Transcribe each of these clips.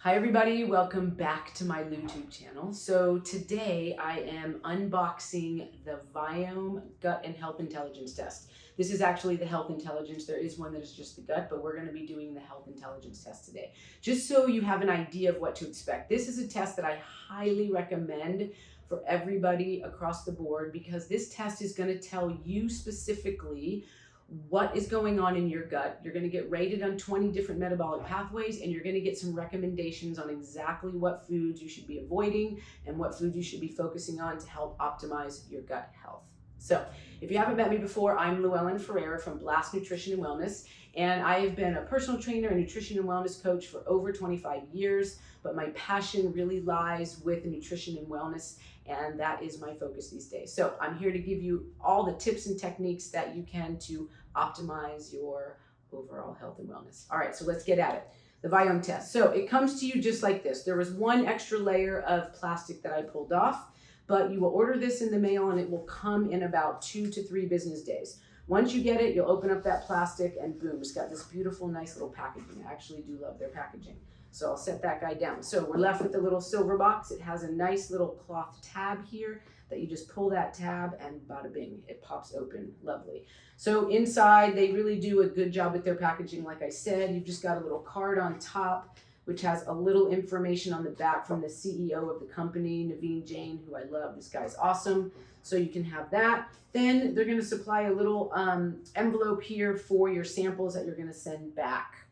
Hi everybody, welcome back to my YouTube channel. So today I am unboxing the Viome Gut and Health Intelligence Test. This is actually the health intelligence. There is one that is just the gut, but we're going to be doing the health intelligence test today. Just so you have an idea of what to expect. This is a test that I highly recommend for everybody across the board because this test is going to tell you specifically what is going on in your gut. You're going to get rated on 20 different metabolic pathways, and you're going to get some recommendations on exactly what foods you should be avoiding and what foods you should be focusing on to help optimize your gut health. So if you haven't met me before, I'm Louellen from Blast Nutrition and Wellness, and I have been a personal trainer and nutrition and wellness coach for over 25 years, but my passion really lies with nutrition and wellness, and that is my focus these days. So I'm here to give you all the tips and techniques that you can to optimize your overall health and wellness. All right, so let's get at it. The Viome test. So it comes to you just like this. There was one extra layer of plastic that I pulled off, but you will order this in the mail and it will come in about 2 to 3 business days. Once you get it, you'll open up that plastic and boom, it's got this beautiful, nice little packaging. I actually do love their packaging. So I'll set that guy down. So we're left with the little silver box. It has a nice little cloth tab here that you just pull that tab and bada bing, it pops open. Lovely. So inside, they really do a good job with their packaging. Like I said, you've just got a little card on top, which has a little information on the back from the CEO of the company, Naveen Jain, who I love. This guy's awesome. So you can have that. Then they're gonna supply a little envelope here for your samples that you're gonna send back.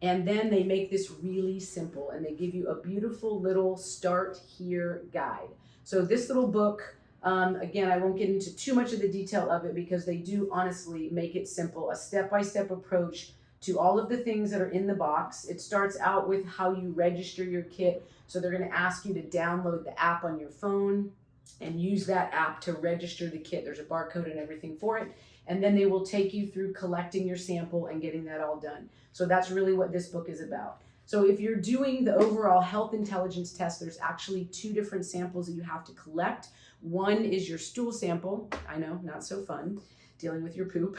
And then they make this really simple and they give you a beautiful little start here guide. So this little book, again, I won't get into too much of the detail of it because they do honestly make it simple, a step-by-step approach to all of the things that are in the box. It starts out with how you register your kit. So they're gonna ask you to download the app on your phone and use that app to register the kit. There's a barcode and everything for it. And then they will take you through collecting your sample and getting that all done. So that's really what this book is about. So if you're doing the overall health intelligence test, there's actually 2 different samples that you have to collect. One is your stool sample. I know, not so fun, dealing with your poop.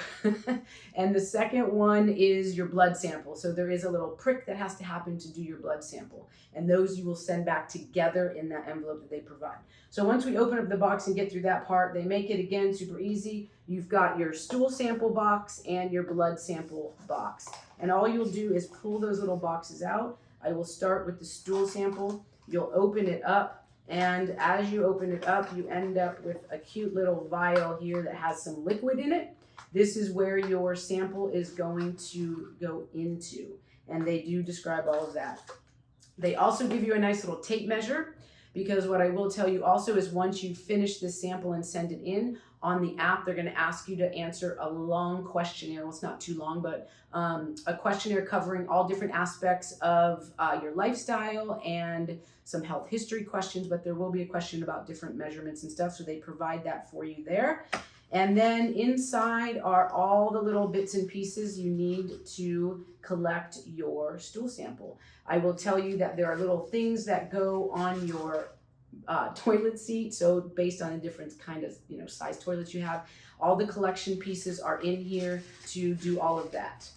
And the second one is your blood sample. So there is a little prick that has to happen to do your blood sample. And those you will send back together in that envelope that they provide. So once we open up the box and get through that part, they make it again super easy. You've got your stool sample box and your blood sample box. And all you'll do is pull those little boxes out. I will start with the stool sample. You'll open it up. And as you open it up, you end up with a cute little vial here that has some liquid in it. This is where your sample is going to go into. And they do describe all of that. They also give you a nice little tape measure, because what I will tell you also is once you finish this sample and send it in, on the app, they're going to ask you to answer a long questionnaire. Well, it's not too long, but a questionnaire covering all different aspects of your lifestyle and some health history questions, but there will be a question about different measurements and stuff, so they provide that for you there. And then inside are all the little bits and pieces you need to collect your stool sample. I will tell you that there are little things that go on your toilet seat. So based on the different kind of size toilets you have, all the collection pieces are in here to do all of that.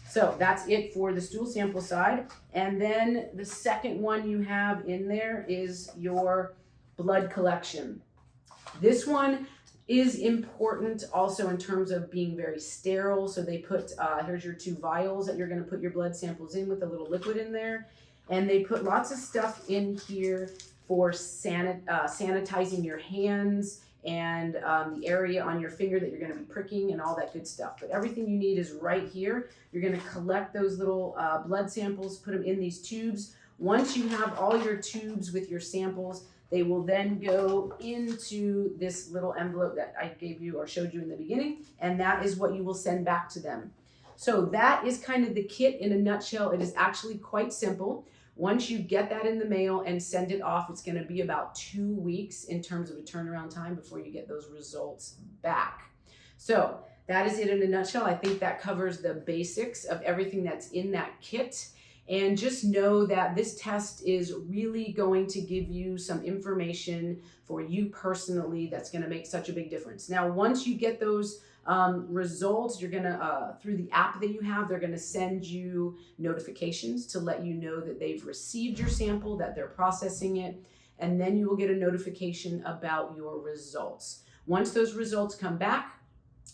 So that's it for the stool sample side. And then the second one you have in there is your blood collection. This one is important also in terms of being very sterile. So they put, here's your 2 vials that you're gonna put your blood samples in with a little liquid in there. And they put lots of stuff in here for sanitizing your hands and the area on your finger that you're going to be pricking and all that good stuff. But everything you need is right here. You're going to collect those little blood samples, put them in these tubes. Once you have all your tubes with your samples, they will then go into this little envelope that I gave you or showed you in the beginning, and that is what you will send back to them. So that is kind of the kit in a nutshell. It is actually quite simple. Once you get that in the mail and send it off, it's going to be about 2 weeks in terms of a turnaround time before you get those results back. So that is it in a nutshell. I think that covers the basics of everything that's in that kit. And just know that this test is really going to give you some information for you personally that's going to make such a big difference. Now, once you get those results, you're going to, through the app that you have, they're going to send you notifications to let you know that they've received your sample, that they're processing it, and then you will get a notification about your results. Once those results come back,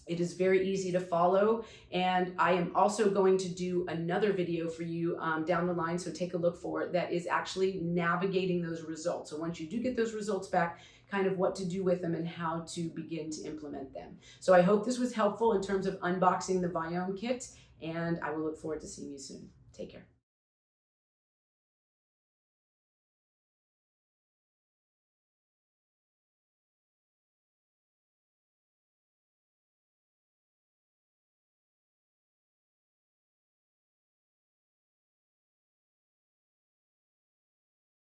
it is very easy to follow, and I am also going to do another video for you down the line, so take a look for it, that is actually navigating those results. So once you do get those results back, kind of what to do with them and how to begin to implement them. So I hope this was helpful in terms of unboxing the Viome kit, and I will look forward to seeing you soon. Take care.